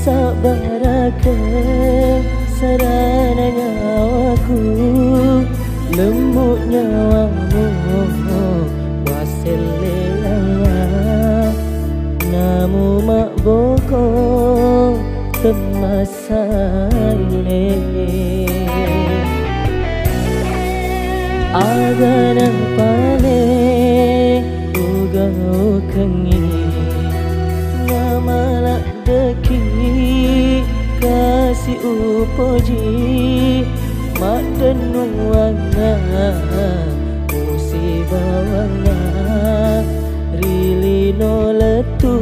sabarakan sarana nyawaku, lembut nyawamu wasil lelaya, namu mak boko temasane agana pale ugau kengi ngamalak deki kasih upoji mak denuanga musibawanga rili no letu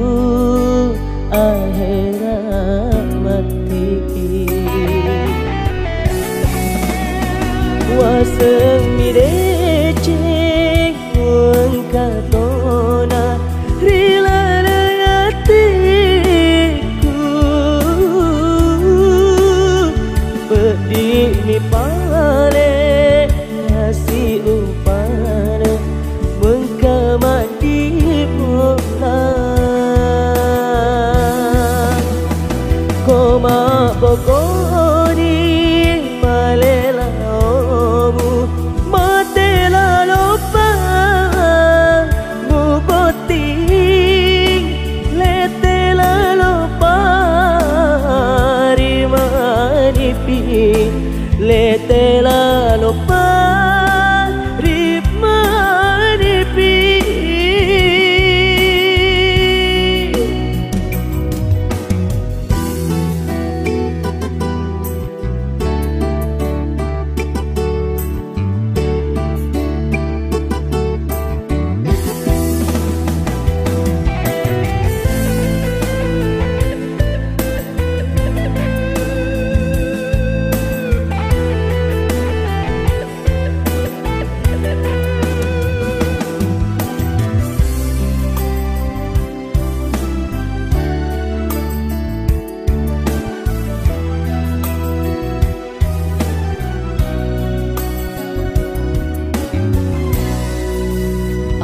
akhirat mati waseng mideceng muang katona rila hatiku bedi mi pale ngasih upana mengkamat di bola koma bokoni malela omu matela lopa muboting letela lopa rimanipi letela lopa rimanipi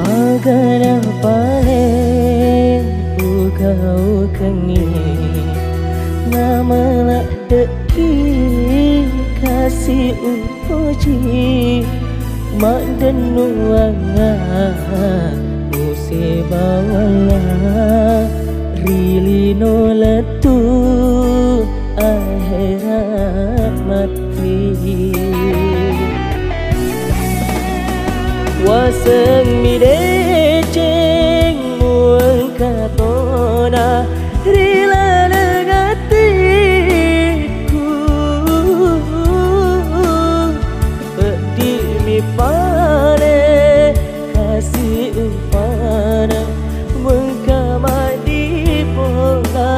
agana pale ugau kengi ngamalak deki kasih upoji mak denuanga musibawanga rili no letu akhirat mati waseng mideceng muang katona rila hatiku bedi mi pale kasih upana mengkamat di bola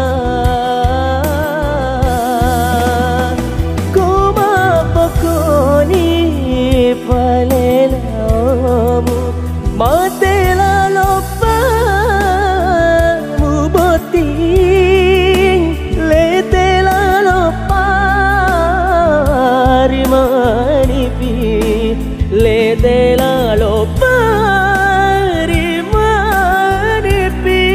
koma pokoni palela matela lopa muboting letela lopa rimanipi letela lopa rimanipi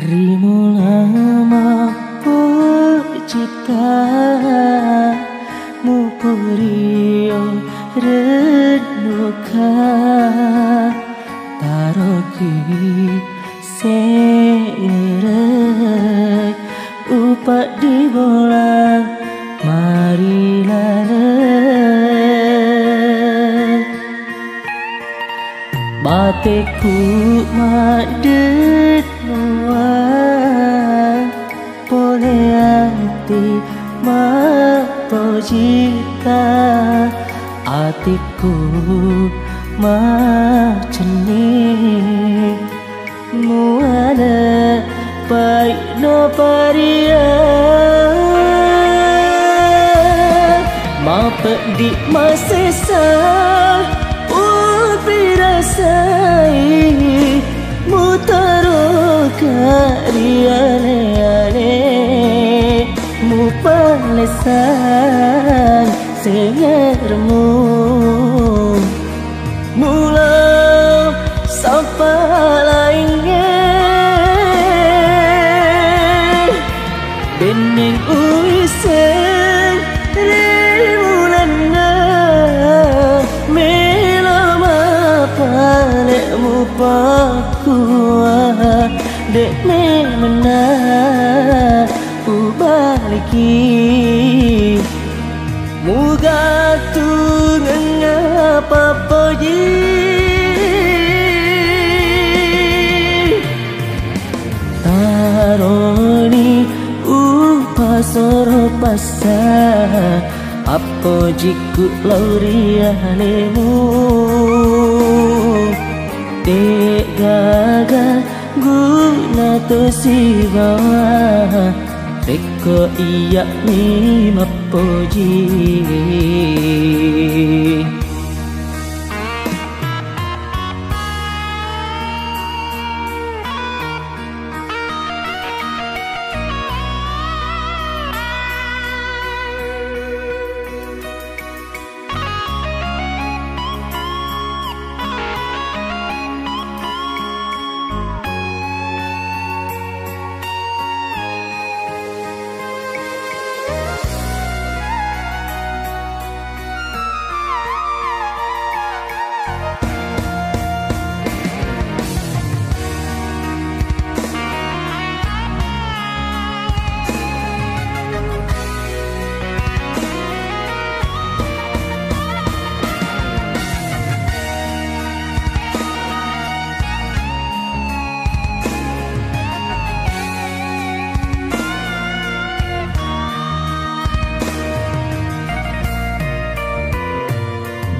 Rimu lama pocita mu purio renuka taroki serai upak di bola marilah bateku madet nuan boleh hati mapojita hatiku macam ni muada baik no paria mapedi masesa pirasai mutaro kariane mu palesan sengermu mula sapa lainnya bening uisen rimulana palekmu pakua dek me mena ubaliki muga tu ngapa poji taroni upasoro pasa apa jiku laurianemu dek gaga guna to si bawa reko iya ni mapoji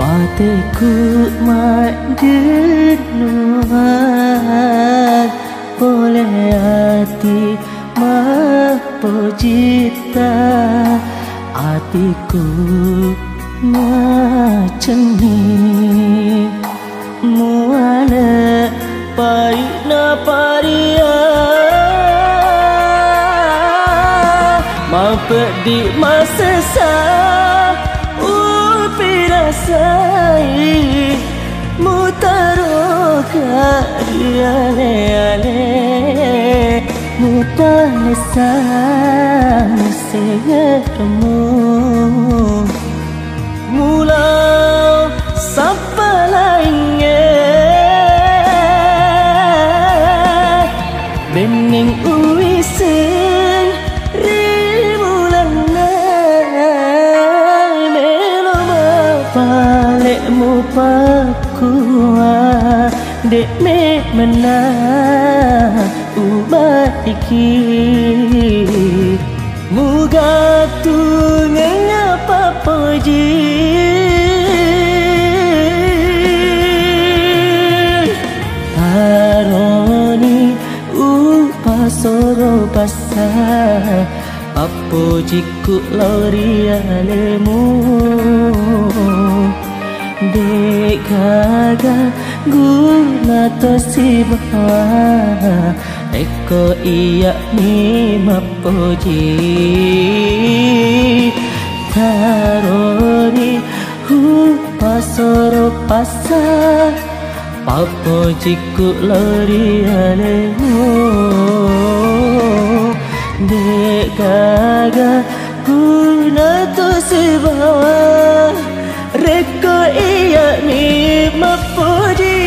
bateku madet nuan boleh hati mapojita hatiku macam ni muana paina paria mapedi masesa pirasai mutaro kariane mutalesan segermu mula sapa lainnya bening uisen palekmu pakua dek me mena ubatiki muga tu ngapa poji haroni upasoro pasa apo jiku laurianemu dek gaga guna to si bawa eko iya ni mapoji taroni pasoro pasa papo jiku laurianemu dek gaga guna to si bawa reko iya ni mapoji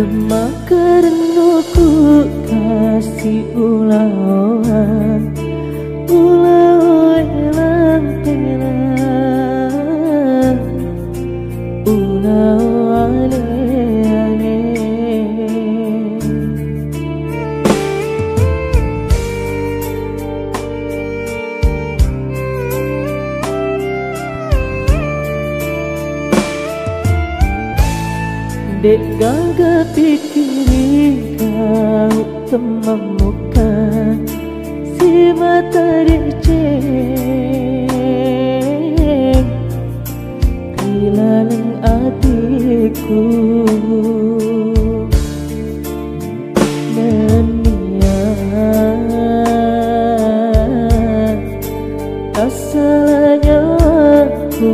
Temakarnu ku kasih ulang elang telang ulau ale-ale dek gagal pikirin kau temam muka si mata diceng hilang hatiku menyiap asalnya aku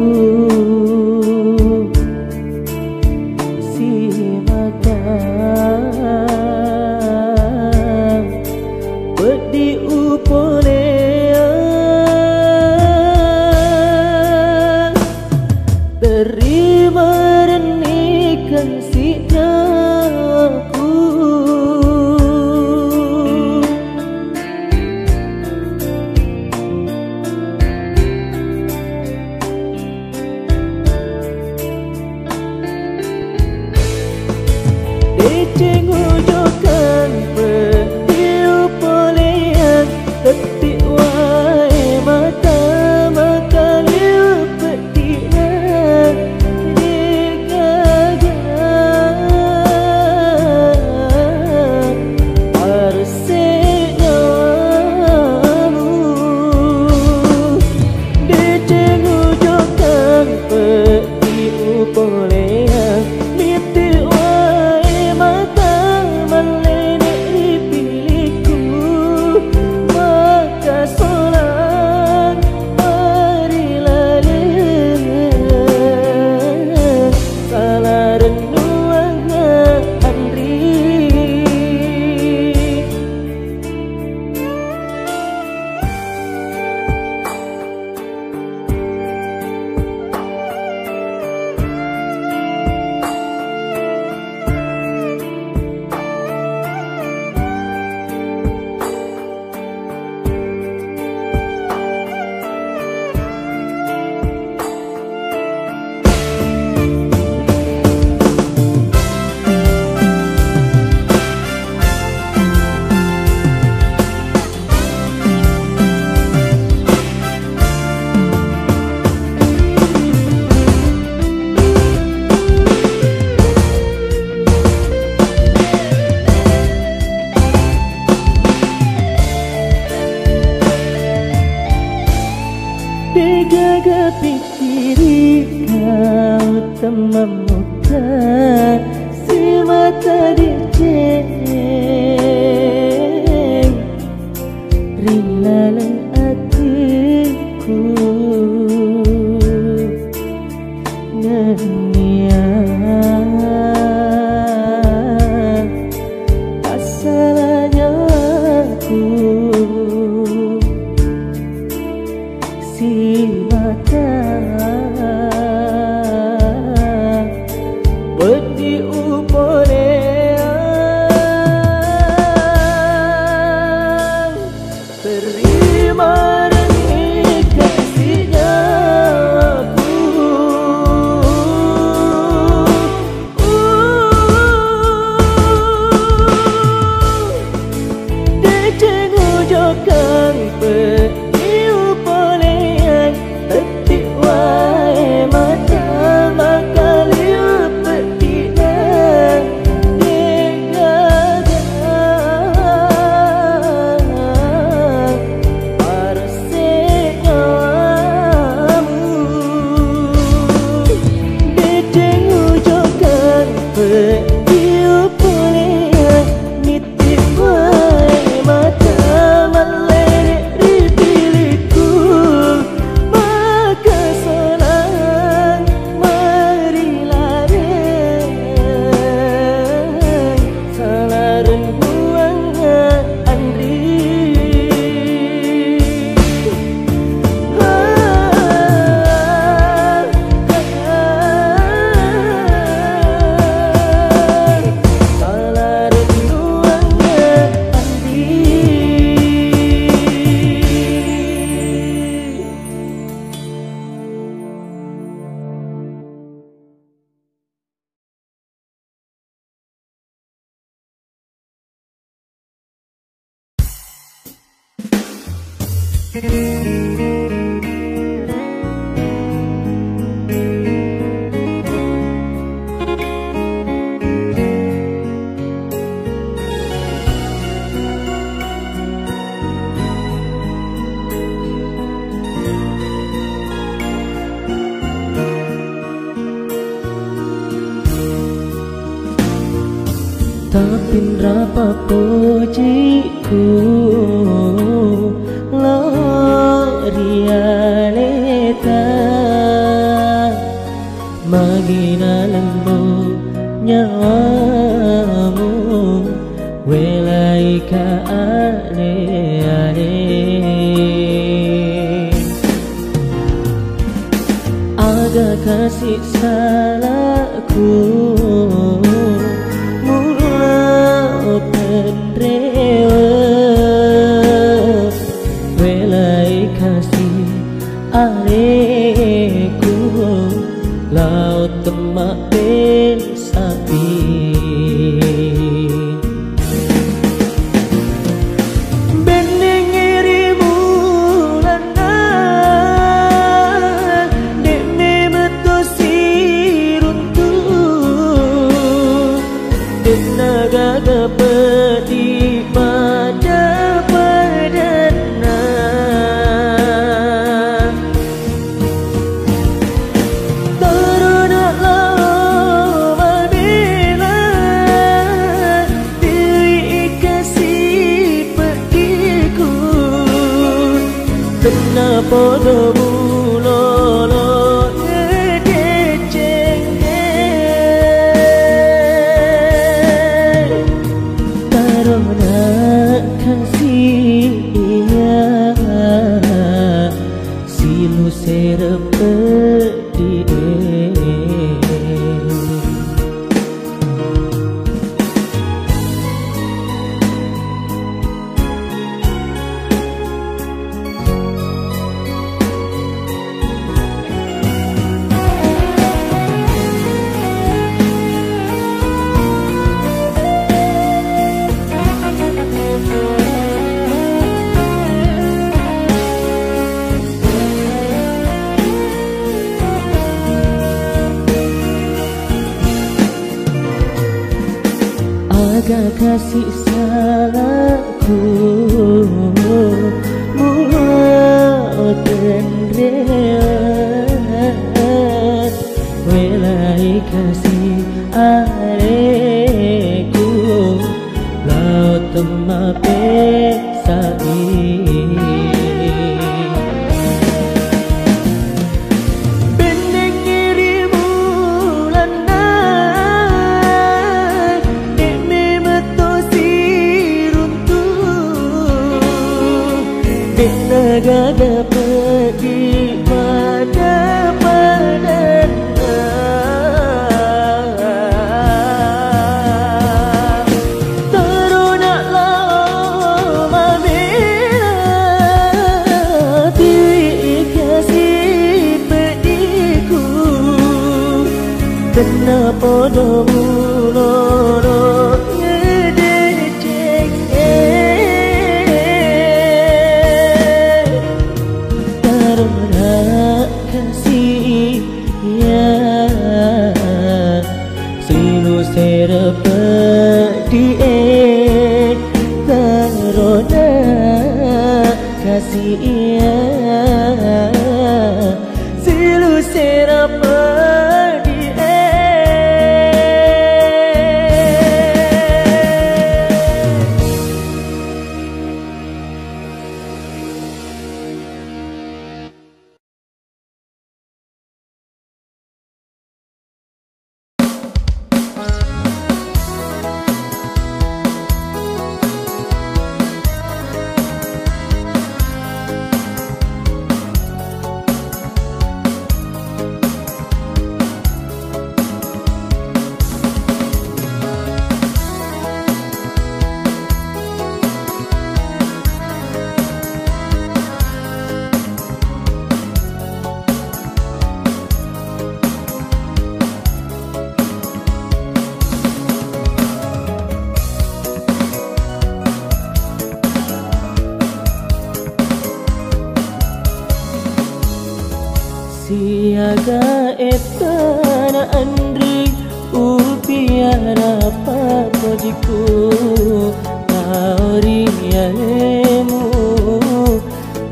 terima renikan si aku deceng ujokan petiu polean tetik wae mata maka liu petihan Jaga pikirin kau temam muka si mata diceng rilalang hatiku nganian asalnya aku si mata bedi upolea Tapi rapa pujiku Glorialeta Magina lembu nyawamu Welai ka ale-ale Aga kasih salahku Welai kasih areku laut temak besapi bening irimu lana demi metusi runtuh tenaga kepedi pada Podo mulolo ngedecenge Tarona kasih silu serepedi Aga kasih salahku mulut dan rewat Welai kasih areku laut temak besai Naga dapat di pada padana Terunalah mamila dikasih pediku Kenapa domuloro serepedi tarona kasih silu serepedi Siaga etana andri upiara papojiku tauri yalemu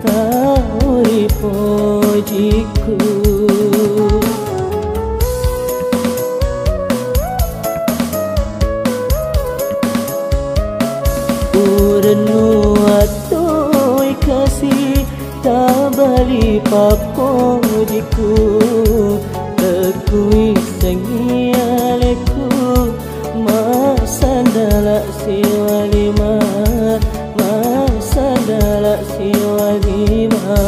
tauri pojiku urnu atoi kasih tabali papojiku tekui sengialeku masandala siwalima masandala siwalima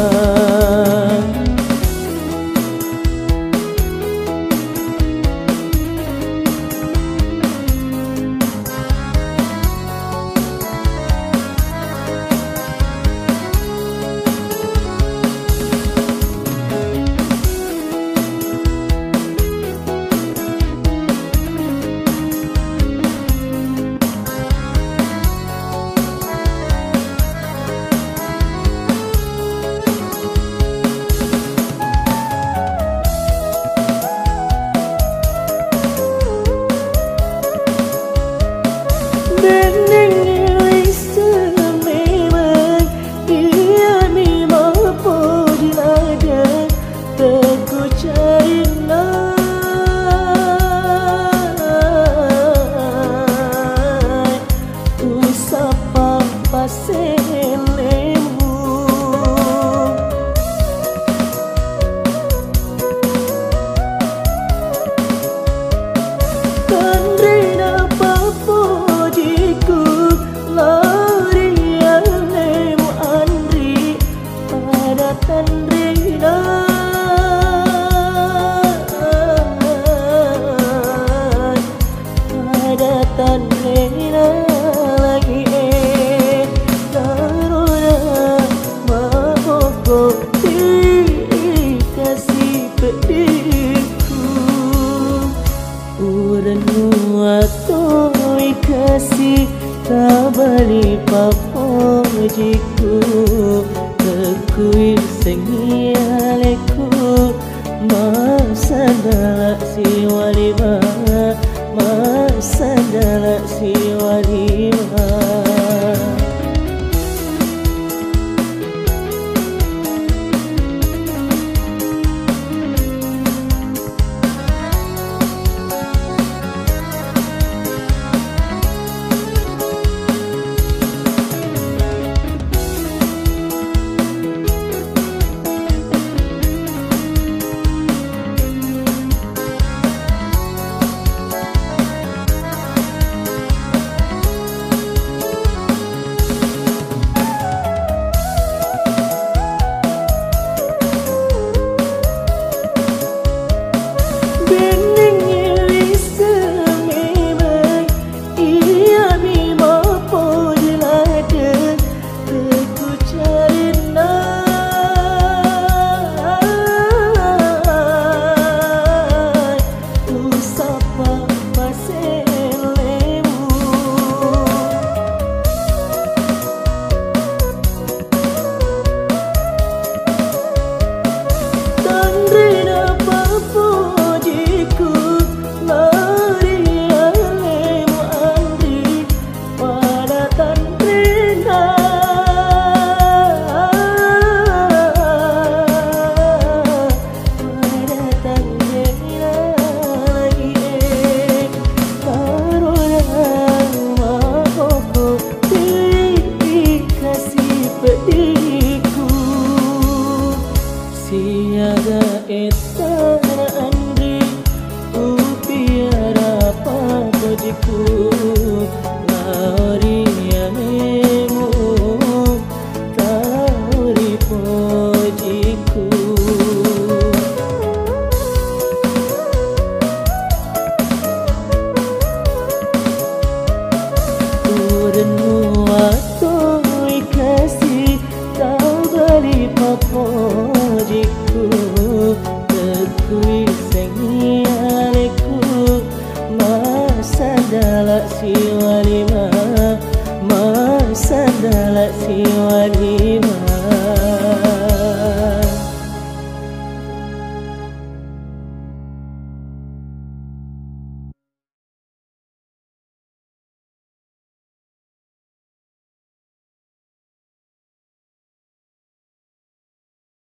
Atoi kasih tabali papojiku tekui sengialeku masandala siwalima masandala siwalima Siaga etana andri upiara papojiku lauri yalemu tauri pojiku urnu atoi kasih tabali papojiku tekui sengialeku masandala siwalima masandala siwalima